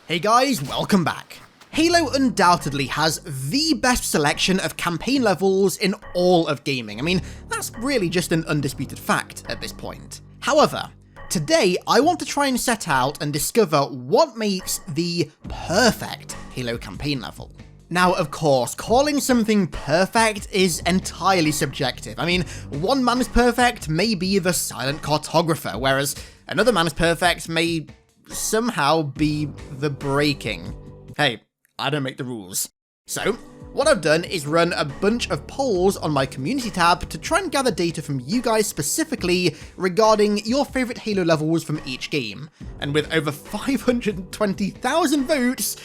Hey guys, welcome back. Halo undoubtedly has the best selection of campaign levels in all of gaming. I mean, that's really just an undisputed fact at this point. However, today I want to try and set out and discover what makes the perfect Halo campaign level. Now, of course, calling something perfect is entirely subjective. I mean, one man's perfect may be the silent cartographer, whereas another man's perfect may somehow be the breaking. Hey, I don't make the rules. So, what I've done is run a bunch of polls on my community tab to try and gather data from you guys specifically regarding your favourite Halo levels from each game. And with over 520,000 votes,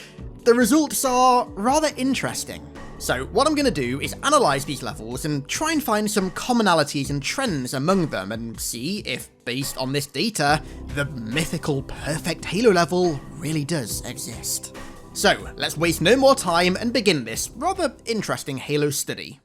the results are rather interesting. So what I'm going to do is analyse these levels and try and find some commonalities and trends among them and see if, based on this data, the mythical perfect Halo level really does exist. So let's waste no more time and begin this rather interesting Halo study.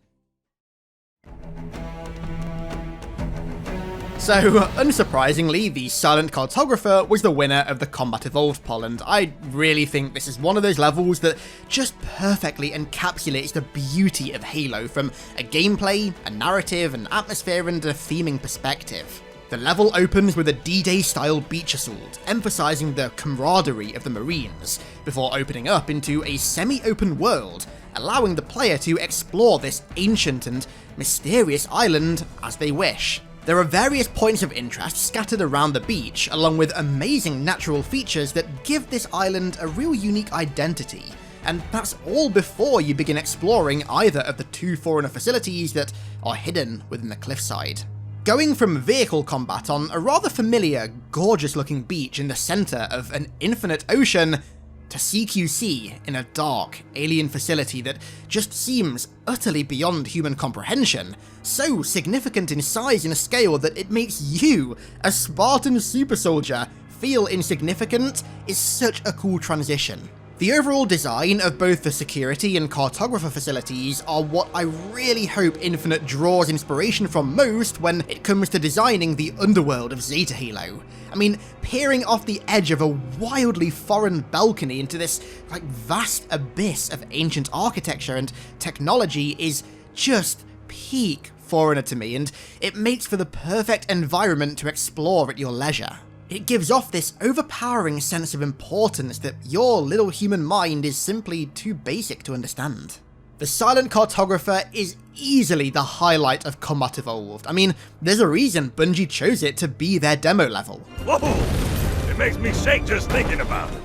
So, unsurprisingly, the Silent Cartographer was the winner of the Combat Evolved poll, and I really think this is one of those levels that just perfectly encapsulates the beauty of Halo from a gameplay, a narrative, an atmosphere, and a theming perspective. The level opens with a D-Day style beach assault, emphasising the camaraderie of the Marines, before opening up into a semi-open world, allowing the player to explore this ancient and mysterious island as they wish. There are various points of interest scattered around the beach, along with amazing natural features that give this island a real unique identity, and that's all before you begin exploring either of the two Forerunner facilities that are hidden within the cliffside. Going from vehicle combat on a rather familiar, gorgeous-looking beach in the centre of an infinite ocean, to CQC in a dark, alien facility that just seems utterly beyond human comprehension, so significant in size and scale that it makes you, a Spartan super soldier, feel insignificant, is such a cool transition. The overall design of both the security and cartographer facilities are what I really hope Infinite draws inspiration from most when it comes to designing the underworld of Zeta Halo. I mean, peering off the edge of a wildly foreign balcony into this vast abyss of ancient architecture and technology is just peak Forerunner to me, and it makes for the perfect environment to explore at your leisure. It gives off this overpowering sense of importance that your little human mind is simply too basic to understand. The Silent Cartographer is easily the highlight of Combat Evolved. I mean, there's a reason Bungie chose it to be their demo level. Whoa! It makes me shake just thinking about it.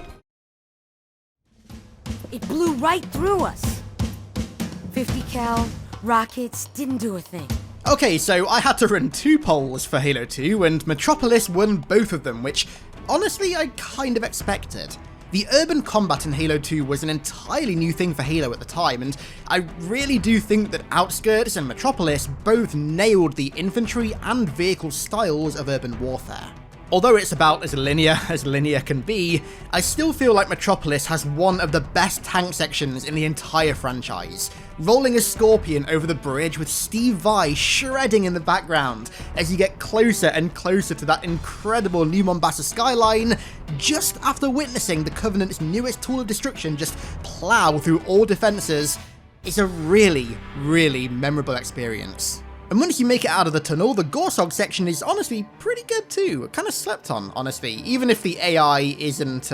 It blew right through us. 50 cal, rockets, didn't do a thing. Okay, so I had to run 2 polls for Halo 2, and Metropolis won both of them, which, honestly, I kind of expected. The urban combat in Halo 2 was an entirely new thing for Halo at the time, and I really do think that Outskirts and Metropolis both nailed the infantry and vehicle styles of urban warfare. Although it's about as linear can be, I still feel like Metropolis has one of the best tank sections in the entire franchise, rolling a Scorpion over the bridge with Steve Vai shredding in the background as you get closer and closer to that incredible New Mombasa skyline, just after witnessing the Covenant's newest tool of destruction just plow through all defences. It's a really, really memorable experience. And once you make it out of the tunnel, the Gorsog section is honestly pretty good too. Kind of slept on, honestly, even if the AI isn't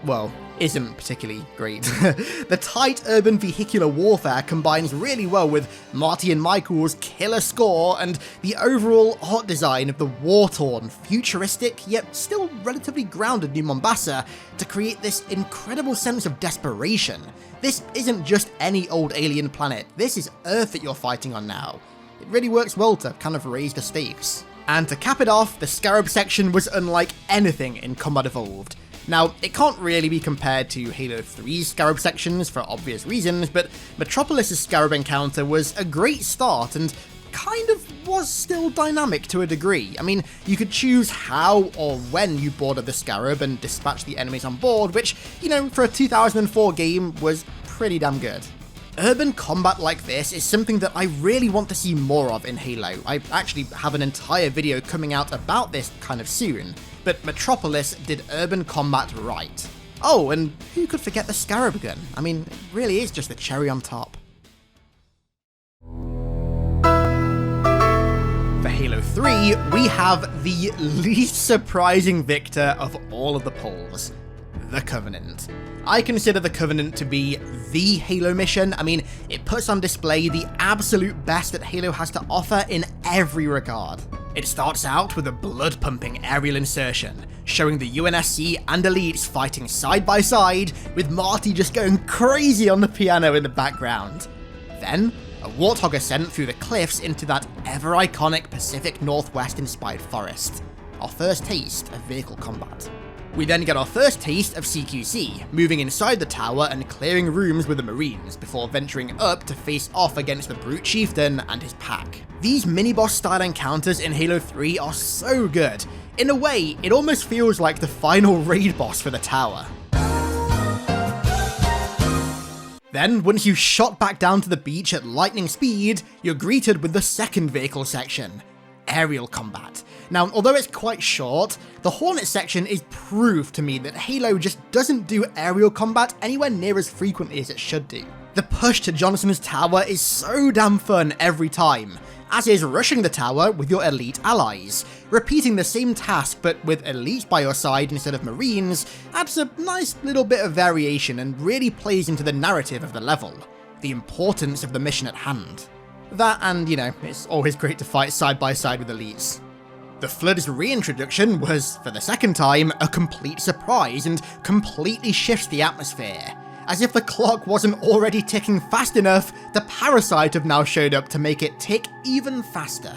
particularly great. The tight urban vehicular warfare combines really well with Marty and Michael's killer score and the overall art design of the war-torn, futuristic, yet still relatively grounded New Mombasa to create this incredible sense of desperation. This isn't just any old alien planet, this is Earth that you're fighting on now. It really works well to kind of raise the stakes. And to cap it off, the Scarab section was unlike anything in Combat Evolved. Now, it can't really be compared to Halo 3's Scarab sections for obvious reasons, but Metropolis' Scarab encounter was a great start and kind of was still dynamic to a degree. I mean, you could choose how or when you boarded the Scarab and dispatch the enemies on board, which, for a 2004 game was pretty damn good. Urban combat like this is something that I really want to see more of in Halo. I actually have an entire video coming out about this kind of soon, but Metropolis did urban combat right. Oh, and who could forget the Scarab gun? I mean, it really is just the cherry on top. For Halo 3, we have the least surprising victor of all of the polls, the Covenant. I consider the Covenant to be the Halo mission. I mean, it puts on display the absolute best that Halo has to offer in every regard. It starts out with a blood-pumping aerial insertion, showing the UNSC and elites fighting side by side, with Marty just going crazy on the piano in the background. Then, a warthog ascent through the cliffs into that ever-iconic Pacific Northwest-inspired forest. Our first taste of vehicle combat. We then get our first taste of CQC, moving inside the tower and clearing rooms with the Marines before venturing up to face off against the Brute Chieftain and his pack. These mini-boss style encounters in Halo 3 are so good. In a way, it almost feels like the final raid boss for the tower. Then, once you shot back down to the beach at lightning speed, you're greeted with the second vehicle section, aerial combat. Now, although it's quite short, the Hornet section is proof to me that Halo just doesn't do aerial combat anywhere near as frequently as it should do. The push to Johnson's tower is so damn fun every time, as is rushing the tower with your elite allies. Repeating the same task but with elites by your side instead of Marines adds a nice little bit of variation and really plays into the narrative of the level, the importance of the mission at hand. That and, you know, it's always great to fight side by side with elites. The Flood's reintroduction was, for the second time, a complete surprise and completely shifts the atmosphere. As if the clock wasn't already ticking fast enough, the Parasite have now showed up to make it tick even faster.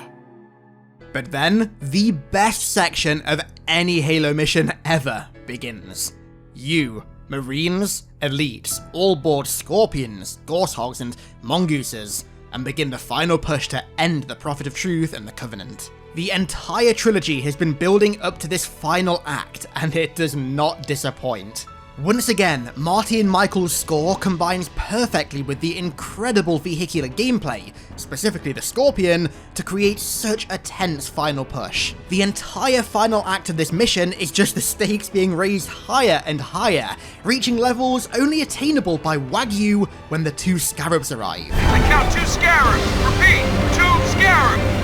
But then, the best section of any Halo mission ever begins. You, Marines, elites, all board Scorpions, Gorsehogs and Mongooses, and begin the final push to end the Prophet of Truth and the Covenant. The entire trilogy has been building up to this final act, and it does not disappoint. Once again, Marty and Michael's score combines perfectly with the incredible vehicular gameplay, specifically the Scorpion, to create such a tense final push. The entire final act of this mission is just the stakes being raised higher and higher, reaching levels only attainable by Wagyu when the two Scarabs arrive. I count 2 Scarabs! Repeat, 2 Scarabs!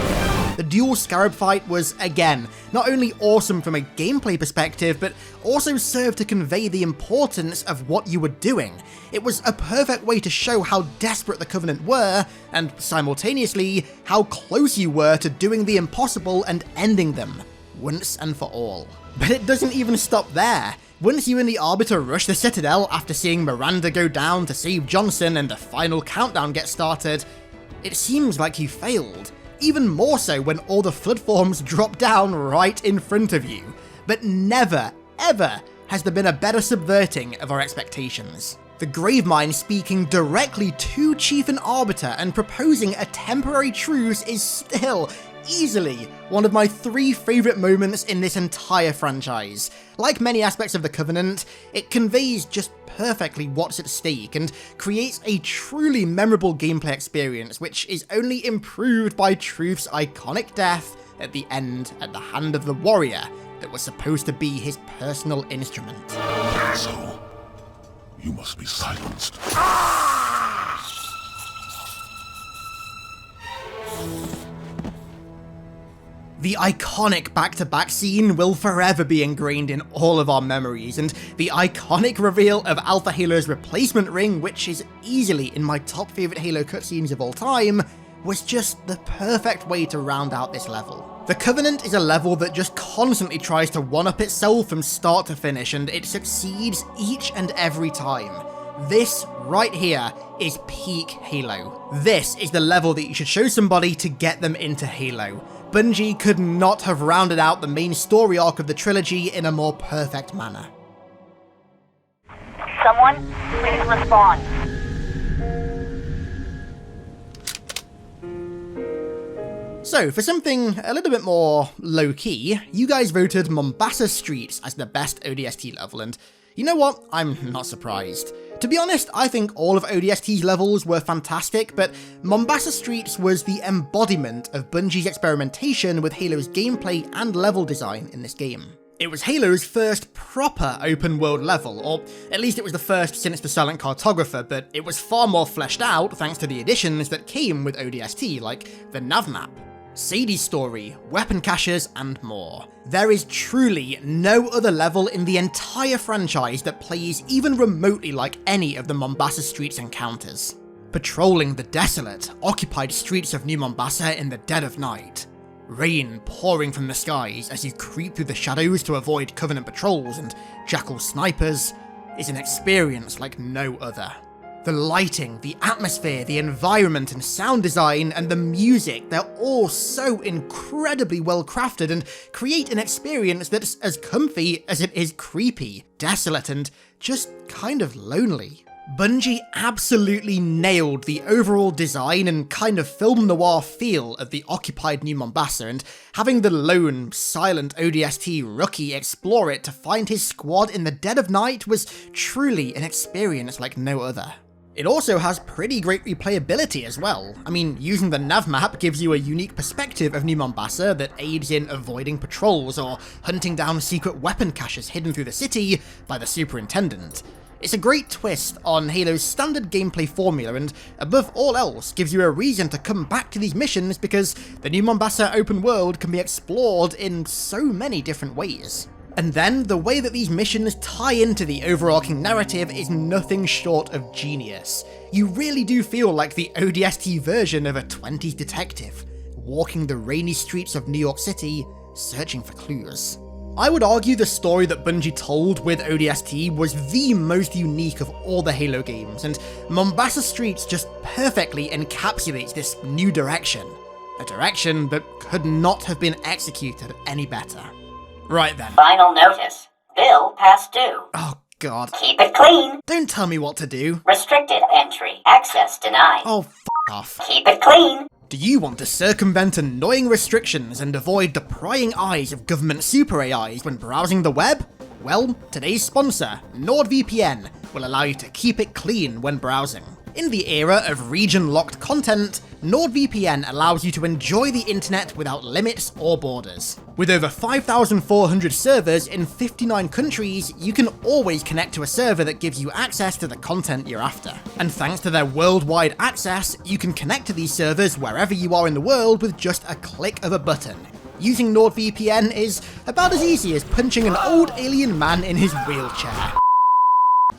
The dual Scarab fight was, again, not only awesome from a gameplay perspective, but also served to convey the importance of what you were doing. It was a perfect way to show how desperate the Covenant were, and simultaneously, how close you were to doing the impossible and ending them, once and for all. But it doesn't even stop there. Once you and the Arbiter rush the Citadel after seeing Miranda go down to save Johnson and the final countdown gets started, it seems like you failed. Even more so when all the Flood forms drop down right in front of you. But never, ever has there been a better subverting of our expectations. The Gravemind speaking directly to Chief and Arbiter and proposing a temporary truce is still easily one of my 3 favourite moments in this entire franchise. Like many aspects of the Covenant, it conveys just perfectly what's at stake and creates a truly memorable gameplay experience, which is only improved by Truth's iconic death at the end at the hand of the warrior that was supposed to be his personal instrument. Asshole. You must be silenced. The iconic back-to-back scene will forever be ingrained in all of our memories, and the iconic reveal of Alpha Halo's replacement ring, which is easily in my top favourite Halo cutscenes of all time, was just the perfect way to round out this level. The Covenant is a level that just constantly tries to one-up itself from start to finish, and it succeeds each and every time. This right here is peak Halo. This is the level that you should show somebody to get them into Halo. Bungie could not have rounded out the main story arc of the trilogy in a more perfect manner. Someone, please respond. So, for something a little bit more low-key, you guys voted Mombasa Streets as the best ODST level, and you know what? I'm not surprised. To be honest, I think all of ODST's levels were fantastic, but Mombasa Streets was the embodiment of Bungie's experimentation with Halo's gameplay and level design in this game. It was Halo's first proper open world level, or at least it was the first since the Silent Cartographer, but it was far more fleshed out thanks to the additions that came with ODST, like the nav map, Sadie's story, weapon caches, and more. There is truly no other level in the entire franchise that plays even remotely like any of the Mombasa Streets encounters. Patrolling the desolate, occupied streets of New Mombasa in the dead of night, rain pouring from the skies as you creep through the shadows to avoid Covenant patrols and Jackal snipers, is an experience like no other. The lighting, the atmosphere, the environment and sound design, and the music, they're all so incredibly well crafted and create an experience that's as comfy as it is creepy, desolate, and just kind of lonely. Bungie absolutely nailed the overall design and kind of film noir feel of the occupied New Mombasa, and having the lone, silent ODST rookie explore it to find his squad in the dead of night was truly an experience like no other. It also has pretty great replayability as well. I mean, using the nav map gives you a unique perspective of New Mombasa that aids in avoiding patrols or hunting down secret weapon caches hidden through the city by the Superintendent. It's a great twist on Halo's standard gameplay formula, and above all else gives you a reason to come back to these missions because the New Mombasa open world can be explored in so many different ways. And then, the way that these missions tie into the overarching narrative is nothing short of genius. You really do feel like the ODST version of a 20s detective, walking the rainy streets of New York City, searching for clues. I would argue the story that Bungie told with ODST was the most unique of all the Halo games, and Mombasa Streets just perfectly encapsulates this new direction. A direction that could not have been executed any better. Right then. Final notice. Bill past due. Oh god. Keep it clean. Don't tell me what to do. Restricted entry. Access denied. Oh, f*** off. Keep it clean. Do you want to circumvent annoying restrictions and avoid the prying eyes of government super AIs when browsing the web? Well, today's sponsor, NordVPN, will allow you to keep it clean when browsing. In the era of region-locked content, NordVPN allows you to enjoy the internet without limits or borders. With over 5,400 servers in 59 countries, you can always connect to a server that gives you access to the content you're after. And thanks to their worldwide access, you can connect to these servers wherever you are in the world with just a click of a button. Using NordVPN is about as easy as punching an old alien man in his wheelchair.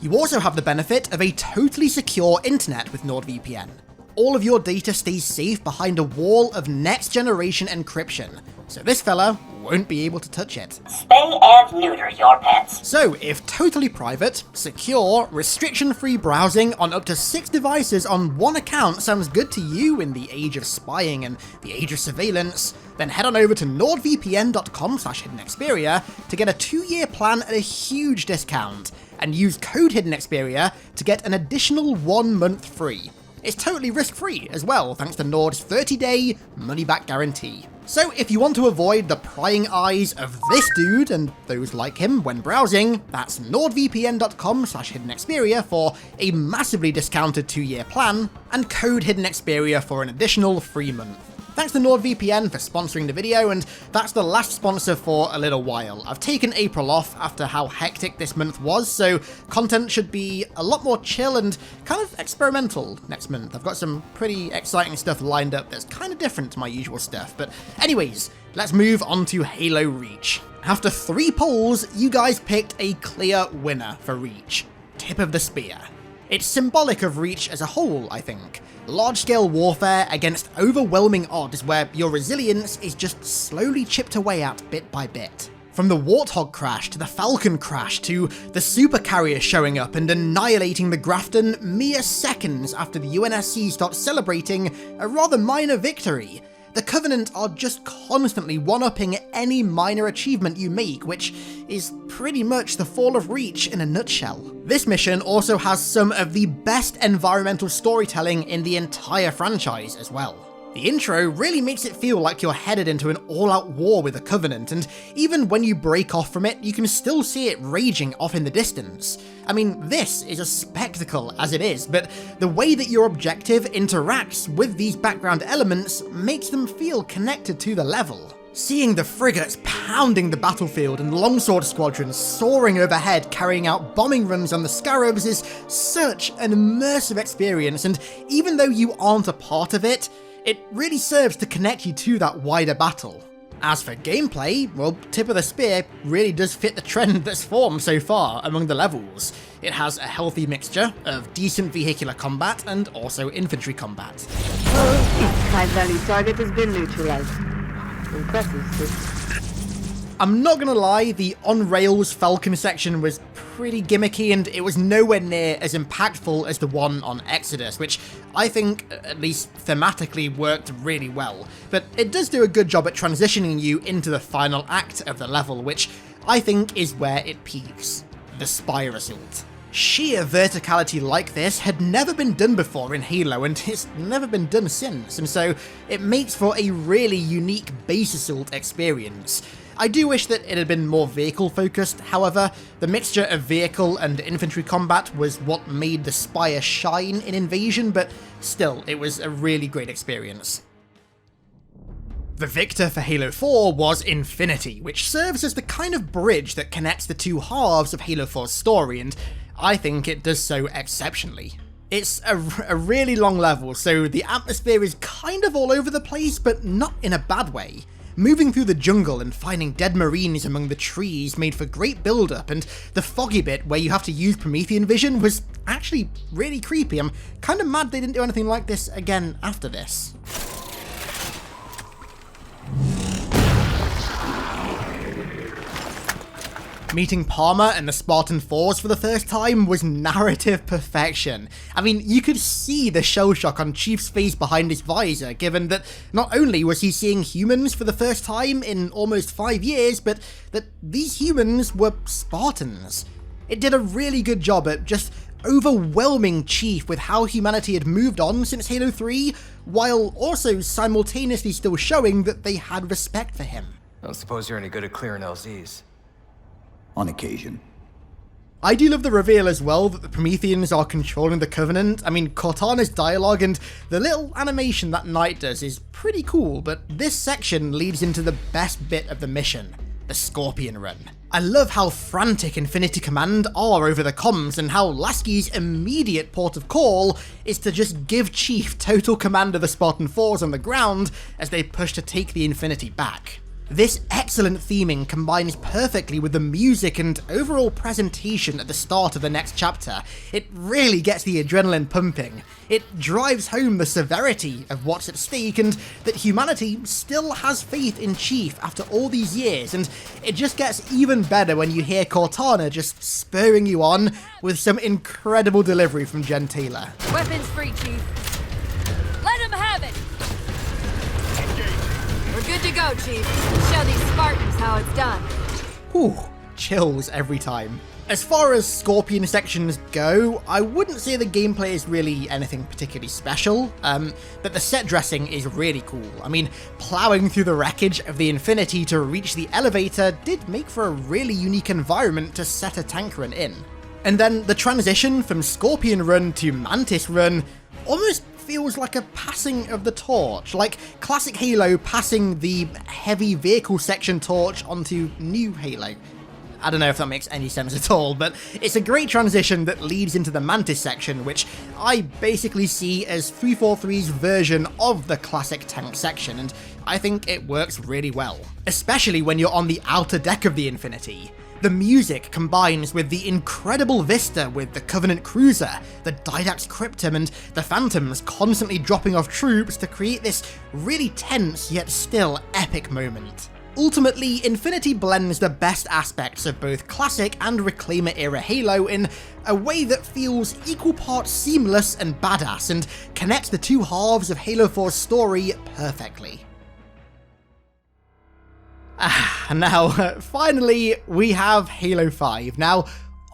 You also have the benefit of a totally secure internet with NordVPN. All of your data stays safe behind a wall of next-generation encryption, so this fella won't be able to touch it. Spay and neuter your pets. So if totally private, secure, restriction-free browsing on up to 6 devices on one account sounds good to you in the age of spying and the age of surveillance, then head on over to nordvpn.com/HiddenXperia to get a 2-year plan at a huge discount, and use code HiddenXperia to get an additional 1 month free. It's totally risk-free as well, thanks to Nord's 30-day money-back guarantee. So if you want to avoid the prying eyes of this dude and those like him when browsing, that's nordvpn.com/HiddenXperia for a massively discounted 2-year plan, and code HiddenXperia for an additional free month. Thanks to NordVPN for sponsoring the video, and that's the last sponsor for a little while. I've taken April off after how hectic this month was, so content should be a lot more chill and kind of experimental next month. I've got some pretty exciting stuff lined up that's kind of different to my usual stuff. But anyways, let's move on to Halo Reach. After 3 polls, you guys picked a clear winner for Reach. Tip of the Spear. It's symbolic of Reach as a whole, I think. Large-scale warfare against overwhelming odds where your resilience is just slowly chipped away at bit by bit. From the Warthog crash to the Falcon crash to the supercarrier showing up and annihilating the Grafton mere seconds after the UNSC starts celebrating a rather minor victory, the Covenant are just constantly one-upping any minor achievement you make, which is pretty much the fall of Reach in a nutshell. This mission also has some of the best environmental storytelling in the entire franchise as well. The intro really makes it feel like you're headed into an all-out war with the Covenant, and even when you break off from it, you can still see it raging off in the distance. I mean, this is a spectacle as it is, but the way that your objective interacts with these background elements makes them feel connected to the level. Seeing the frigates pounding the battlefield and longsword squadrons soaring overhead carrying out bombing runs on the Scarabs is such an immersive experience, and even though you aren't a part of it, it really serves to connect you to that wider battle. As for gameplay, well, Tip of the Spear really does fit the trend that's formed so far among the levels. It has a healthy mixture of decent vehicular combat and also infantry combat. High-value target has been neutralized. Impressive, sis. I'm not gonna lie, the on-rails Falcon section was pretty gimmicky and it was nowhere near as impactful as the one on Exodus, which I think, at least thematically, worked really well. But it does do a good job at transitioning you into the final act of the level, which I think is where it peaks. The Spire Assault. Sheer verticality like this had never been done before in Halo, and it's never been done since, and so it makes for a really unique base assault experience. I do wish that it had been more vehicle focused, however, the mixture of vehicle and infantry combat was what made the Spire shine in Invasion, but still, it was a really great experience. The victor for Halo 4 was Infinity, which serves as the kind of bridge that connects the two halves of Halo 4's story, and I think it does so exceptionally. It's a really long level, so the atmosphere is kind of all over the place, but not in a bad way. Moving through the jungle and finding dead marines among the trees made for great build-up, and the foggy bit where you have to use Promethean vision was actually really creepy. I'm kind of mad they didn't do anything like this again after this. Meeting Palmer and the Spartan 4s for the first time was narrative perfection. I mean, you could see the shell shock on Chief's face behind his visor, given that not only was he seeing humans for the first time in almost 5 years, but that these humans were Spartans. It did a really good job at just overwhelming Chief with how humanity had moved on since Halo 3, while also simultaneously still showing that they had respect for him. I don't suppose you're any good at clearing LZs. On occasion. I do love the reveal as well that the Prometheans are controlling the Covenant. I mean, Cortana's dialogue and the little animation that Knight does is pretty cool, but this section leads into the best bit of the mission, the Scorpion Run. I love how frantic Infinity Command are over the comms and how Lasky's immediate port of call is to just give Chief total command of the Spartan 4s on the ground as they push to take the Infinity back. This excellent theming combines perfectly with the music and overall presentation at the start of the next chapter. It really gets the adrenaline pumping. It drives home the severity of what's at stake and that humanity still has faith in Chief after all these years, and it just gets even better when you hear Cortana just spurring you on with some incredible delivery from Jen Taylor. Weapons free, Chief. Let him have it! We're good to go, Chief. Show these Spartans how it's done. Whew, chills every time. As far as Scorpion sections go, I wouldn't say the gameplay is really anything particularly special, but the set dressing is really cool. I mean, plowing through the wreckage of the Infinity to reach the elevator did make for a really unique environment to set a tank run in. And then the transition from Scorpion Run to Mantis Run almost feels like a passing of the torch, like classic Halo passing the heavy vehicle section torch onto new Halo. I don't know if that makes any sense at all, but it's a great transition that leads into the Mantis section, which I basically see as 343's version of the classic tank section, and I think it works really well, especially when you're on the outer deck of the Infinity. The music combines with the incredible vista with the Covenant Cruiser, the Didax Cryptum, and the Phantoms constantly dropping off troops to create this really tense yet still epic moment. Ultimately, Infinity blends the best aspects of both classic and Reclaimer era Halo in a way that feels equal parts seamless and badass, and connects the two halves of Halo 4's story perfectly. And now, finally, we have Halo 5. Now,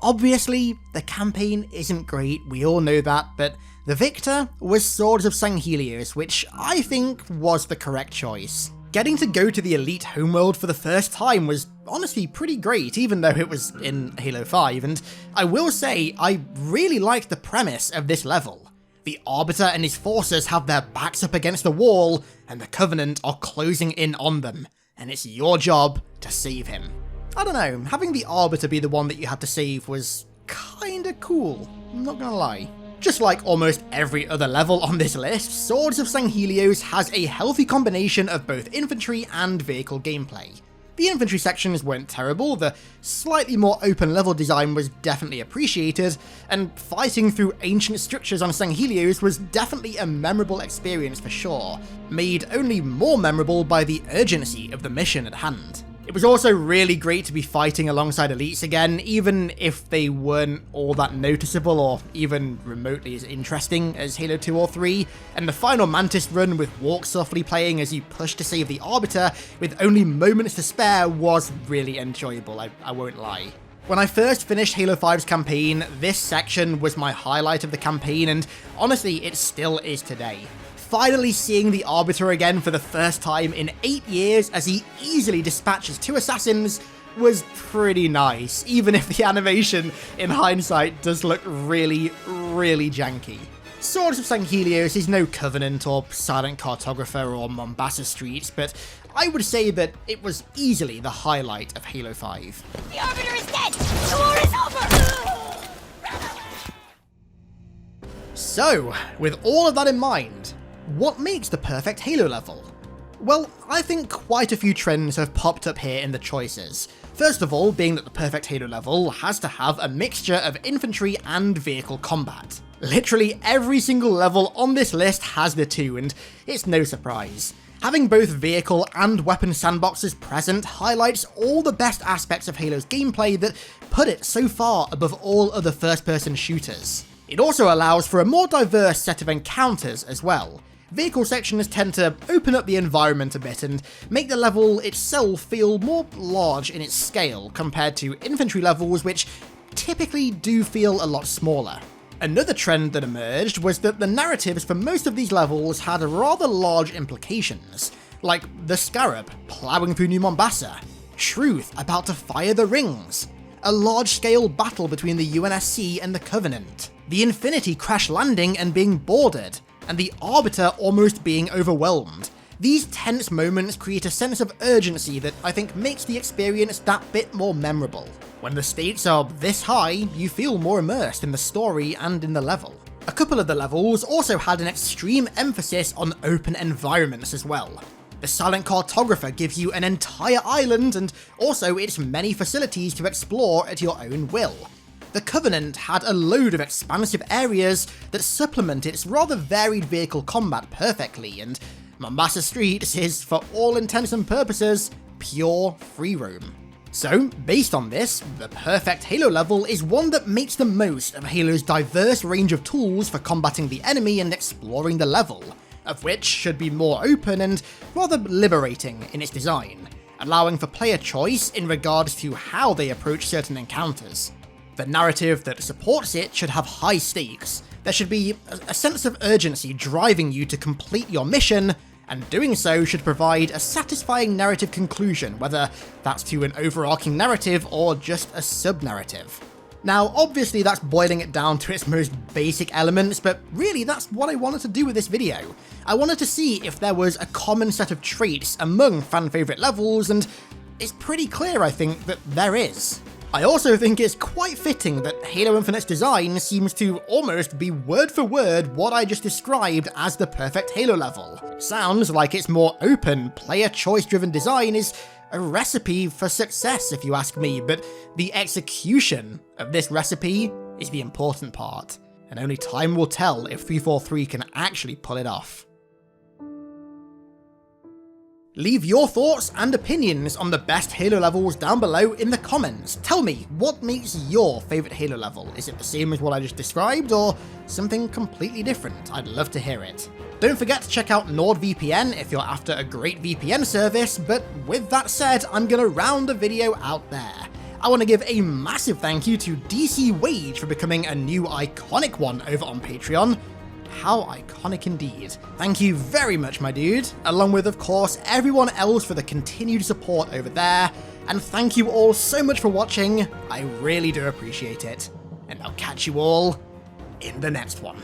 obviously, the campaign isn't great, we all know that, but the victor was Swords of Zengheilios, which I think was the correct choice. Getting to go to the Elite homeworld for the first time was honestly pretty great, even though it was in Halo 5, and I will say, I really liked the premise of this level. The Arbiter and his forces have their backs up against the wall, and the Covenant are closing in on them. and it's your job to save him. I don't know, having the Arbiter be the one that you had to save was kinda cool, I'm not gonna lie. Just like almost every other level on this list, Swords of Zengheilios has a healthy combination of both infantry and vehicle gameplay. The infantry sections weren't terrible, the slightly more open level design was definitely appreciated, and fighting through ancient structures on Zengheilios was definitely a memorable experience for sure, made only more memorable by the urgency of the mission at hand. It was also really great to be fighting alongside elites again, even if they weren't all that noticeable or even remotely as interesting as Halo 2 or 3, and the final Mantis run with Walk Softly playing as you push to save the Arbiter with only moments to spare was really enjoyable, I won't lie. When I first finished Halo 5's campaign, this section was my highlight of the campaign, and honestly, it still is today. Finally seeing the Arbiter again for the first time in 8 years as he easily dispatches 2 assassins was pretty nice, even if the animation in hindsight does look really, really janky. Swords of Zengheilios is no Covenant or Silent Cartographer or Mombasa Streets, but I would say that it was easily the highlight of Halo 5. The Arbiter is dead! The war is over! So, with all of that in mind, what makes the perfect Halo level? Well, I think quite a few trends have popped up here in the choices. First of all, being that the perfect Halo level has to have a mixture of infantry and vehicle combat. Literally every single level on this list has the two, and it's no surprise. Having both vehicle and weapon sandboxes present highlights all the best aspects of Halo's gameplay that put it so far above all other first-person shooters. It also allows for a more diverse set of encounters as well. Vehicle sections tend to open up the environment a bit and make the level itself feel more large in its scale compared to infantry levels, which typically do feel a lot smaller. Another trend that emerged was that the narratives for most of these levels had rather large implications, like the Scarab ploughing through New Mombasa, Truth about to fire the rings, a large-scale battle between the UNSC and the Covenant, the Infinity crash landing and being boarded, and the Arbiter almost being overwhelmed. These tense moments create a sense of urgency that I think makes the experience that bit more memorable. When the stakes are this high, you feel more immersed in the story and in the level. A couple of the levels also had an extreme emphasis on open environments as well. The Silent Cartographer gives you an entire island and also its many facilities to explore at your own will. The Covenant had a load of expansive areas that supplement its rather varied vehicle combat perfectly, and Mombasa Streets is, for all intents and purposes, pure free roam. So, based on this, the perfect Halo level is one that makes the most of Halo's diverse range of tools for combating the enemy and exploring the level, of which should be more open and rather liberating in its design, allowing for player choice in regards to how they approach certain encounters. The narrative that supports it should have high stakes. There should be a sense of urgency driving you to complete your mission, and doing so should provide a satisfying narrative conclusion, whether that's to an overarching narrative or just a sub-narrative. Now, obviously that's boiling it down to its most basic elements, but really that's what I wanted to do with this video. I wanted to see if there was a common set of traits among fan-favourite levels, and it's pretty clear, I think, that there is. I also think it's quite fitting that Halo Infinite's design seems to almost be word for word what I just described as the perfect Halo level. It sounds like its more open, player choice driven design is a recipe for success if you ask me, but the execution of this recipe is the important part, and only time will tell if 343 can actually pull it off. Leave your thoughts and opinions on the best Halo levels down below in the comments. Tell me, what makes your favourite Halo level? Is it the same as what I just described, or something completely different? I'd love to hear it. Don't forget to check out NordVPN if you're after a great VPN service, but with that said, I'm gonna round the video out there. I want to give a massive thank you to DC Wage for becoming a new iconic one over on Patreon. How iconic indeed. Thank you very much, my dude, along with, of course, everyone else for the continued support over there, and thank you all so much for watching. I really do appreciate it, and I'll catch you all in the next one.